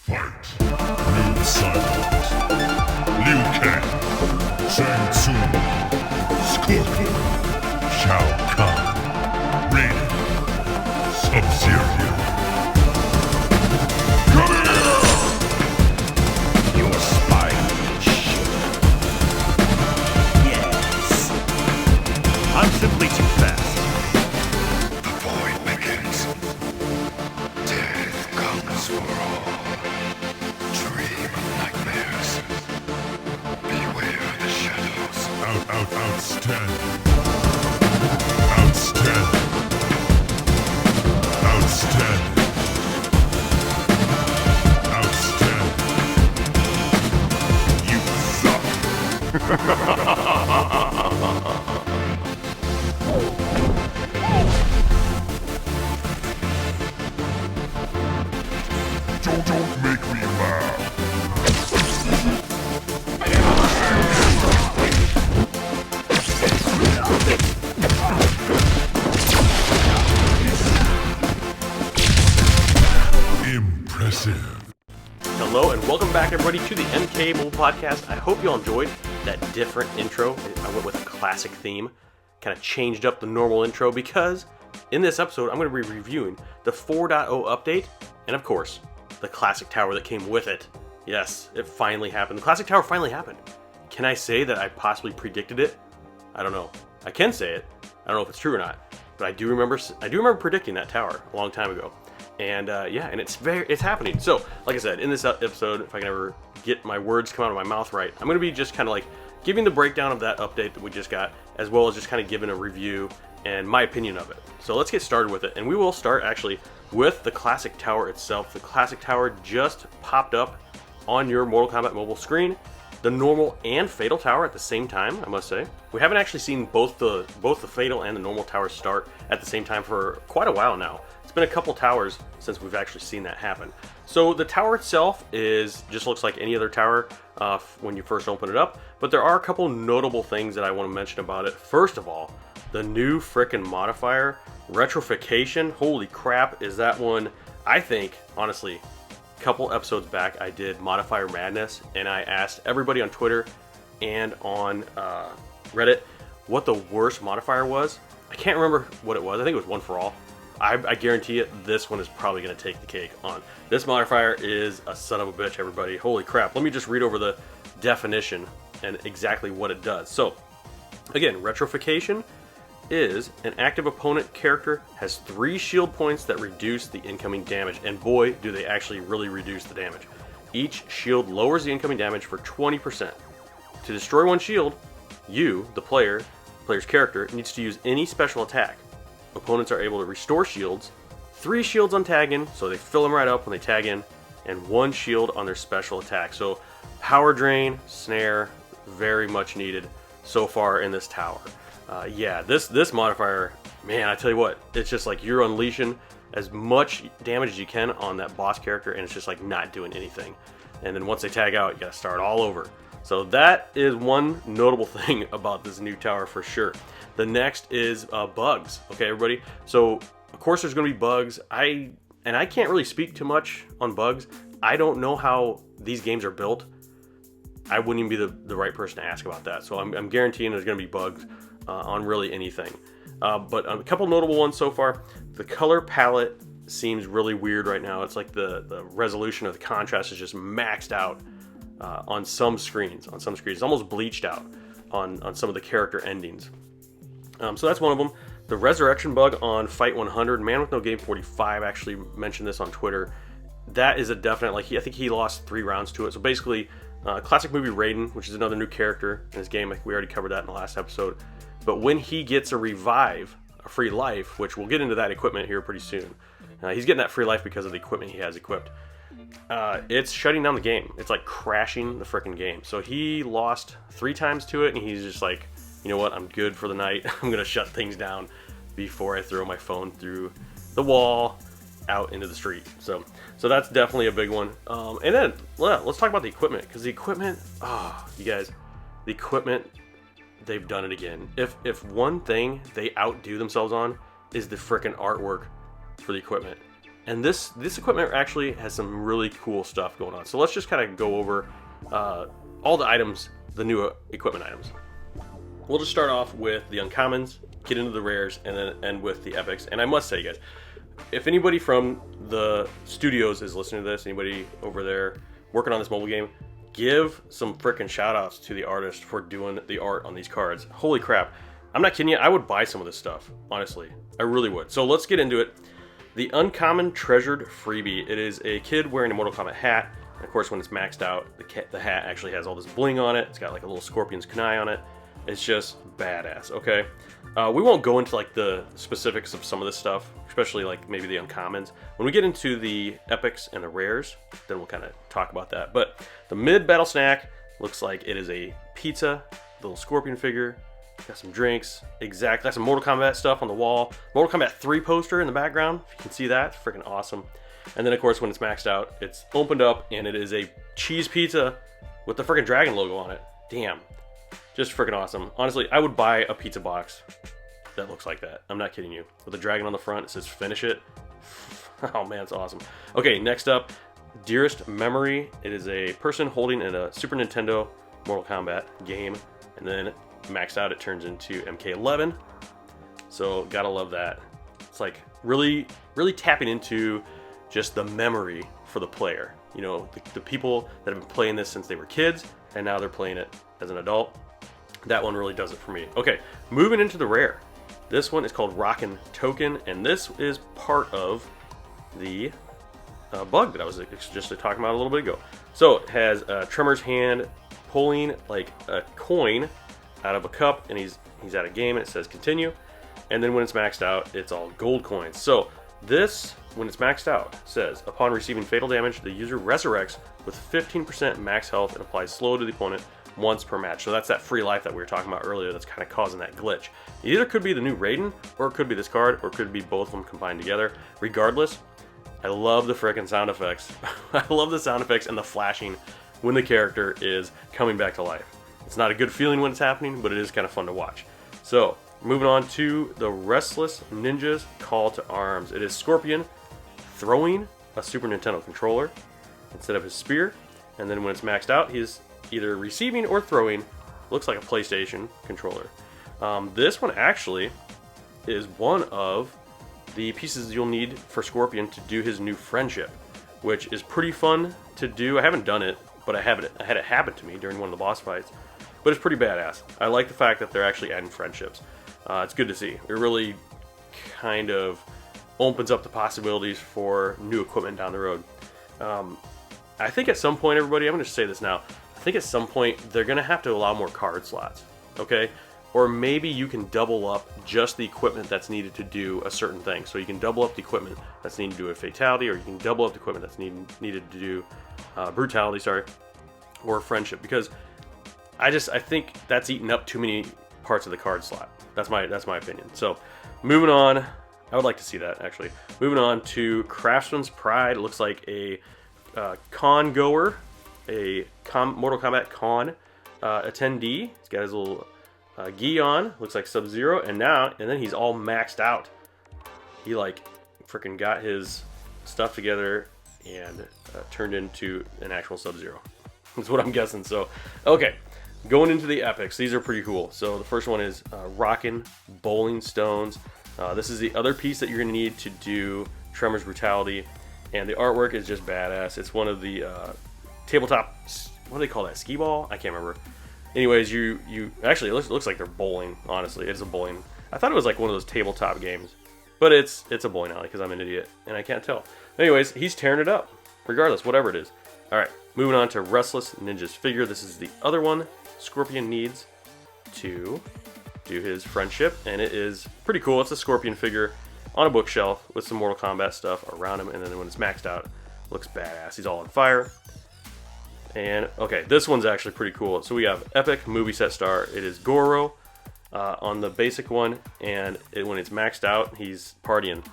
Fight. New Silence. Liu Kang. Shang Tsung. Scorpion. Shao Kahn. Raiden. Sub-Zero. Come here! Your spine will shiver. Yes. I'm simply too fast. The void begins. Death comes for all. Dream of nightmares. Beware the shadows. Outstanding. Outstanding. Outstanding. Outstanding. You suck. Don't make me laugh. Impressive. Hello and welcome back everybody to the MK Mobile Podcast. I hope you all enjoyed that different intro. I went with a classic theme, kind of changed up the normal intro because in this episode I'm going to be reviewing the 4.0 update and of course the Klassic Tower that came with it. Yes, it finally happened. The Klassic Tower finally happened. Can I say that I possibly predicted it? I don't know. I can say it. I don't know if it's true or not, but I do remember predicting that tower a long time ago. And yeah, and it's happening. So, like I said, in this episode, if I can ever get my words come out of my mouth right, I'm going to be just kind of like giving the breakdown of that update that we just got, as well as just kind of giving a review and my opinion of it. So let's get started with it. And we will start actually with the Klassic Tower itself. The Klassic Tower just popped up on your Mortal Kombat mobile screen. The normal and Fatal Tower at the same time, I must say. We haven't actually seen both the Fatal and the normal towers start at the same time for quite a while now. It's been a couple towers since we've actually seen that happen. So the tower itself just looks like any other tower when you first open it up, but there are a couple notable things that I want to mention about it. First of all, the new frickin' modifier, Retrification. Holy crap, is that one? I think, honestly, a couple episodes back I did Modifier Madness, and I asked everybody on Twitter and on Reddit what the worst modifier was. I can't remember what it was. I think it was One for All. I guarantee it, this one is probably going to take the cake on. This modifier is a son of a bitch, everybody. Holy crap. Let me just read over the definition and exactly what it does. So, again, Retrification is an active opponent character has 3 shield points that reduce the incoming damage. And boy, do they actually really reduce the damage. Each shield lowers the incoming damage for 20%. To destroy one shield, you, the player's character, needs to use any special attack. Opponents are able to restore shields, 3 shields on tag in, so they fill them right up when they tag in, and 1 shield on their special attack. So power drain, snare, very much needed so far in this tower. Yeah, this modifier, man, I tell you what, it's just like you're unleashing as much damage as you can on that boss character, and it's just like not doing anything. And then once they tag out, you gotta start all over. So that is one notable thing about this new tower for sure. The next is bugs. Okay, everybody. So of course there's going to be bugs. I can't really speak too much on bugs. I don't know how these games are built. I wouldn't even be the right person to ask about that. So I'm guaranteeing there's going to be bugs on really anything. But a couple notable ones so far. The color palette seems really weird right now. It's like the resolution of the contrast is just maxed out on some screens. It's almost bleached out on some of the character endings. So that's one of them. The resurrection bug on Fight 100, Man with No Game 45 actually mentioned this on Twitter. That is a definite, I think he lost 3 rounds to it. So basically, classic movie Raiden, which is another new character in his game. We already covered that in the last episode. But when he gets a revive, a free life, which we'll get into that equipment here pretty soon. He's getting that free life because of the equipment he has equipped. It's shutting down the game. It's like crashing the freaking game. So he lost 3 times to it, and he's just like, you know what, I'm good for the night. I'm going to shut things down before I throw my phone through the wall out into the street. So that's definitely a big one. And then let's talk about the equipment, because the equipment, you guys, the equipment, they've done it again. If one thing they outdo themselves on is the freaking artwork for the equipment. And this equipment actually has some really cool stuff going on. So let's just kind of go over all the items, the new equipment items. We'll just start off with the uncommons, get into the rares, and then end with the epics. And I must say, guys, if anybody from the studios is listening to this, anybody over there working on this mobile game, give some freaking shout outs to the artist for doing the art on these cards. Holy crap. I'm not kidding you, I would buy some of this stuff, honestly. I really would. So let's get into it. The Uncommon Treasured Freebie. It is a kid wearing a Mortal Kombat hat. And of course, when it's maxed out, the hat actually has all this bling on it. It's got like a little scorpion's kunai on it. It's just badass, okay? We won't go into like the specifics of some of this stuff, especially like maybe the uncommons. When we get into the epics and the rares, then we'll kind of talk about that. But the mid-battle snack looks like it is a pizza, little scorpion figure. Got some drinks, got some Mortal Kombat stuff on the wall. Mortal Kombat 3 poster in the background, if you can see that, it's freaking awesome. And then of course when it's maxed out, it's opened up and it is a cheese pizza with the freaking dragon logo on it. Damn, just freaking awesome. Honestly, I would buy a pizza box that looks like that. I'm not kidding you. With a dragon on the front, it says finish it. Oh man, it's awesome. Okay, next up, Dearest Memory. It is a person holding in a Super Nintendo Mortal Kombat game, and then maxed out, it turns into MK11. So gotta love that. It's like really tapping into just the memory for the player. You know, the people that have been playing this since they were kids, and now they're playing it as an adult. That one really does it for me. Okay, moving into the rare. This one is called Rockin' Token, and this is part of the bug that I was just talking about a little bit ago. So it has Tremor's hand pulling like a coin out of a cup, and he's at a game, and it says continue. And then when it's maxed out, it's all gold coins. So this, when it's maxed out, says upon receiving fatal damage, the user resurrects with 15% max health and applies slow to the opponent once per match. So that's that free life that we were talking about earlier that's kind of causing that glitch. It either could be the new Raiden, or it could be this card, or it could be both of them combined together. Regardless, I love the frickin' sound effects. I love the sound effects and the flashing when the character is coming back to life. It's not a good feeling when it's happening, but it is kind of fun to watch. So, moving on to the Restless Ninja's Call to Arms. It is Scorpion throwing a Super Nintendo controller instead of his spear, and then when it's maxed out, he's either receiving or throwing, looks like a PlayStation controller. This one actually is one of the pieces you'll need for Scorpion to do his new friendship, which is pretty fun to do. I haven't done it, but I had it happen to me during one of the boss fights. But it's pretty badass. I like the fact that they're actually adding friendships. It's good to see. It really kind of opens up the possibilities for new equipment down the road. I think at some point, everybody, I'm going to say this now, I think at some point they're going to have to allow more card slots, okay? Or maybe you can double up just the equipment that's needed to do a certain thing. So you can double up the equipment that's needed to do a fatality, or you can double up the equipment that's needed to do brutality, or friendship. Because I think that's eating up too many parts of the card slot. That's my opinion. So moving on, I would like to see that actually. Moving on to Craftsman's Pride. It looks like a con goer, Mortal Kombat con attendee. He's got his little gi on. Looks like Sub-Zero, and then he's all maxed out. He like freaking got his stuff together and turned into an actual Sub-Zero. That's what I'm guessing. So okay. Going into the epics, these are pretty cool. So the first one is Rockin' Bowling Stones. This is the other piece that you're going to need to do Tremor's Brutality, and the artwork is just badass. It's one of the tabletop, what do they call that, skee ball? I can't remember. Anyways, you actually, it looks like they're bowling, honestly. It's a bowling. I thought it was like one of those tabletop games, but it's a bowling alley because I'm an idiot and I can't tell. Anyways, he's tearing it up, regardless, whatever it is. All right, moving on to Restless Ninja's figure. This is the other one Scorpion needs to do his friendship, and it is pretty cool. It's a Scorpion figure on a bookshelf with some Mortal Kombat stuff around him, and then when it's maxed out, it looks badass. He's all on fire. And okay, this one's actually pretty cool. So we have Epic Moveset Star. It is Goro on the basic one, and when it's maxed out, he's partying.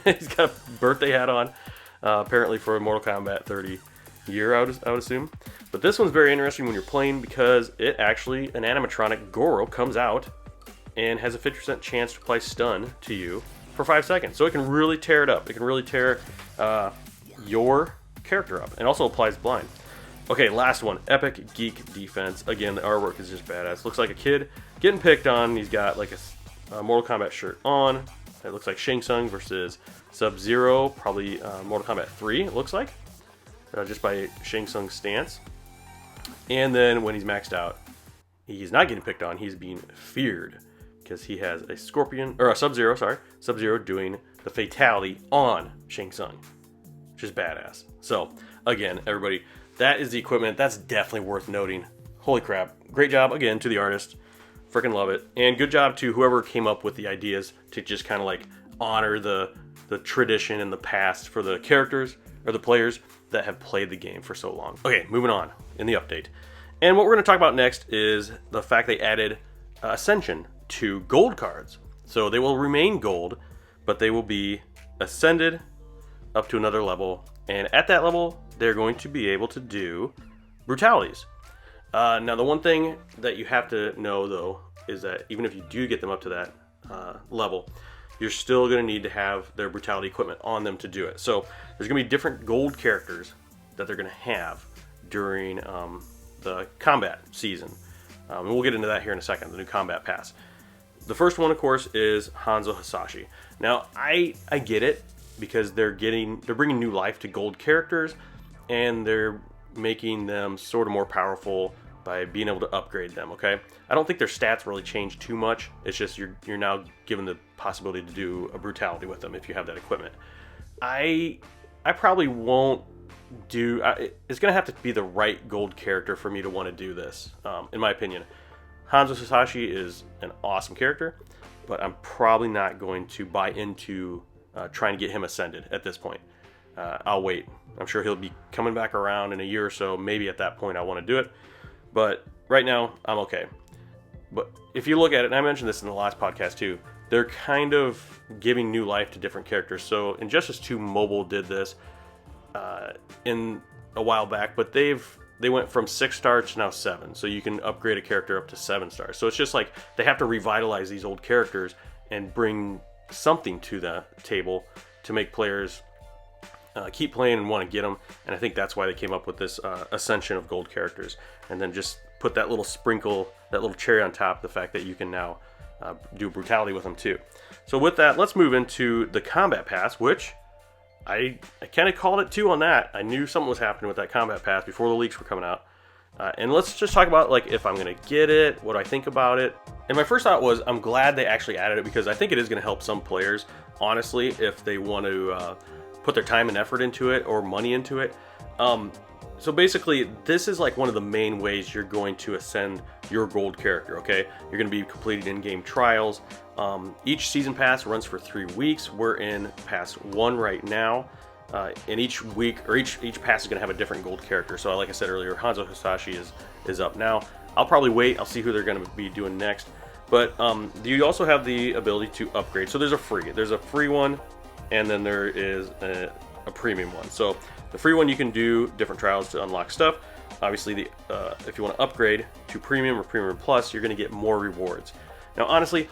He's got a birthday hat on, apparently for Mortal Kombat 30 year, I would assume. But this one's very interesting when you're playing because it actually, an animatronic Goro comes out and has a 50% chance to apply stun to you for 5 seconds. So it can really tear it up. It can really tear your character up. And also applies blind. Okay, last one. Epic Geek Defense. Again, the artwork is just badass. Looks like a kid getting picked on. He's got like a Mortal Kombat shirt on. It looks like Shang Tsung versus Sub-Zero. Probably Mortal Kombat 3, it looks like. Just by Shang Tsung's stance. And then when he's maxed out, he's not getting picked on. He's being feared. Because he has a Sub-Zero doing the fatality on Shang Tsung. Which is badass. So, again, everybody, that is the equipment. That's definitely worth noting. Holy crap. Great job, again, to the artist. Freaking love it. And good job to whoever came up with the ideas to just kind of like honor the tradition and the past for the characters or the players that have played the game for so long. Okay, moving on in the update. And what we're going to talk about next is the fact they added Ascension to gold cards. So they will remain gold, but they will be ascended up to another level. And at that level, they're going to be able to do brutalities. Now, the one thing that you have to know, though, is that even if you do get them up to that level, you're still going to need to have their brutality equipment on them to do it. So there's going to be different gold characters that they're going to have during the combat season. And we'll get into that here in a second, the new Kombat Pass. The first one, of course, is Hanzo Hasashi. Now, I get it, because they're bringing new life to gold characters, and they're making them sort of more powerful by being able to upgrade them, okay? I don't think their stats really change too much. It's just you're now given the possibility to do a brutality with them if you have that equipment. I probably won't do... it's going to have to be the right gold character for me to want to do this, in my opinion. Hanzo Hisashi is an awesome character, but I'm probably not going to buy into trying to get him ascended at this point. I'll wait. I'm sure he'll be coming back around in a year or so. Maybe at that point I want to do it. But right now, I'm okay. But if you look at it, and I mentioned this in the last podcast too, they're kind of giving new life to different characters. So Injustice 2 Mobile did this in a while back, but they went from 6 stars to now 7. So you can upgrade a character up to 7 stars. So it's just like they have to revitalize these old characters and bring something to the table to make players keep playing and want to get them. And I think that's why they came up with this Ascension of gold characters. And then just put that little sprinkle, that little cherry on top, the fact that you can now do brutality with them too. So with that, let's move into the Kombat Pass, which I kind of called it too on that. I knew something was happening with that Kombat Pass before the leaks were coming out. And let's just talk about like if I'm going to get it, what do I think about it. And my first thought was I'm glad they actually added it, because I think it is going to help some players, honestly, if they want to put their time and effort into it or money into it. So basically, this is like one of the main ways you're going to ascend your gold character, okay? You're going to be completing in-game trials. Each season pass runs for 3 weeks. We're in pass 1 right now. And each week, or each pass is going to have a different gold character. So like I said earlier, Hanzo Hasashi is up now. I'll probably wait. I'll see who they're going to be doing next. But you also have the ability to upgrade. So there's a free one, and then there is a premium one. So the free one, you can do different trials to unlock stuff. Obviously, if you want to upgrade to premium or premium plus, you're going to get more rewards. Now, honestly,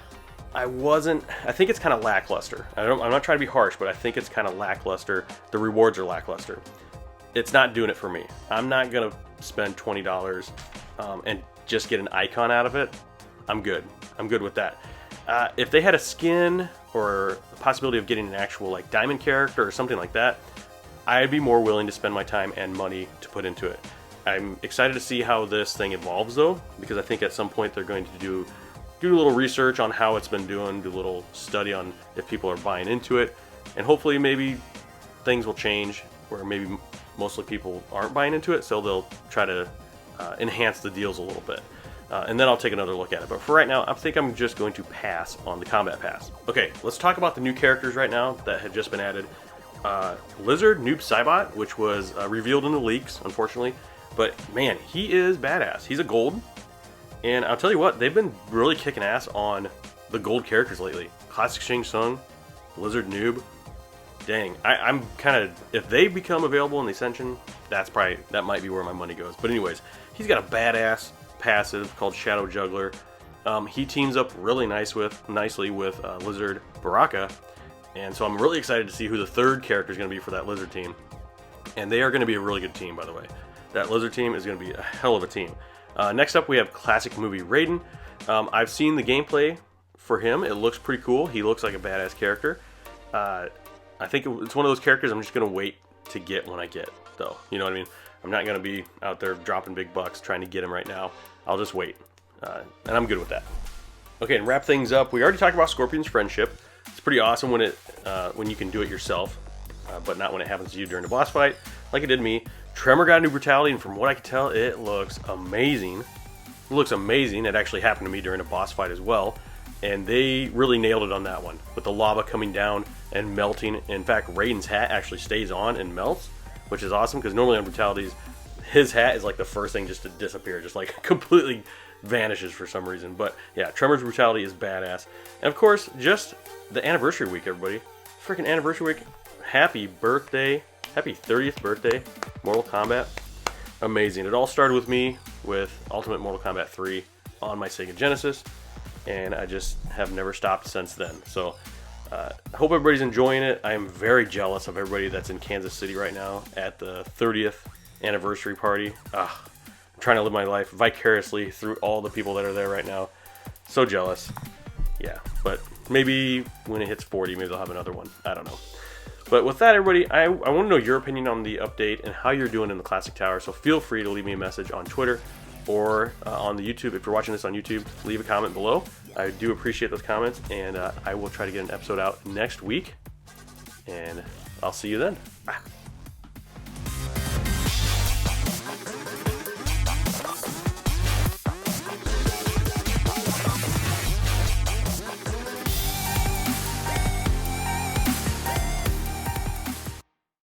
I think it's kind of lackluster. I'm not trying to be harsh, but I think it's kind of lackluster. The rewards are lackluster. It's not doing it for me. I'm not going to spend $20 and just get an icon out of it. I'm good. I'm good with that. If they had a skin or the possibility of getting an actual like diamond character or something like that, I'd be more willing to spend my time and money to put into it. I'm excited to see how this thing evolves though, because I think at some point they're going to do a little research on how it's been doing, do a little study on if people are buying into it, and hopefully maybe things will change where maybe mostly people aren't buying into it, so they'll try to enhance the deals a little bit. And then I'll take another look at it. But for right now, I think I'm just going to pass on the Kombat Pass. Okay, let's talk about the new characters right now that have just been added. Lizard Noob Saibot, which was revealed in the leaks, unfortunately. But man, he is badass. He's a gold. And I'll tell you what, they've been really kicking ass on the gold characters lately. Classic Shang Tsung, Lizard Noob. Dang, I'm kind of, if they become available in the Ascension, that might be where my money goes. But anyways, he's got a badass passive called Shadow Juggler. He teams up really nicely with Lizard Baraka, And so I'm really excited to see who the third character is going to be for that lizard team. And they are going to be a really good team, by the way. That lizard team is going to be a hell of a team. Next up, we have classic movie Raiden. I've seen the gameplay for him. It looks pretty cool. He looks like a badass character. I think it's one of those characters I'm just going to wait to get when I get, though. You know what I mean? I'm not going to be out there dropping big bucks trying to get him right now. I'll just wait. And I'm good with that. Okay, and wrap things up, we already talked about Scorpion's friendship. It's pretty awesome when you can do it yourself, but not when it happens to you during a boss fight, like it did me. Tremor got a new brutality, and from what I can tell, it looks amazing. It looks amazing. It actually happened to me during a boss fight as well, and they really nailed it on that one, with the lava coming down and melting. In fact, Raiden's hat actually stays on and melts, which is awesome, because normally on brutalities, his hat is like the first thing just to disappear, just like completely vanishes for some reason. But yeah, Tremor's brutality is badass. And of course, just the anniversary week, everybody. Freaking anniversary week. Happy birthday. Happy 30th birthday, Mortal Kombat. Amazing. It all started with me with Ultimate Mortal Kombat 3 on my Sega Genesis, and I just have never stopped since then. So I hope everybody's enjoying it. I am very jealous of everybody that's in Kansas City right now at the 30th anniversary party. I'm trying to live my life vicariously through all the people that are there right now. So jealous. Yeah, but maybe when it hits 40, maybe they'll have another one. I don't know. But with that, everybody, I want to know your opinion on the update and how you're doing in the Classic Tower. So feel free to leave me a message on Twitter or on the YouTube. If you're watching this on YouTube, leave a comment below. I do appreciate those comments, and I will try to get an episode out next week. And I'll see you then. Bye.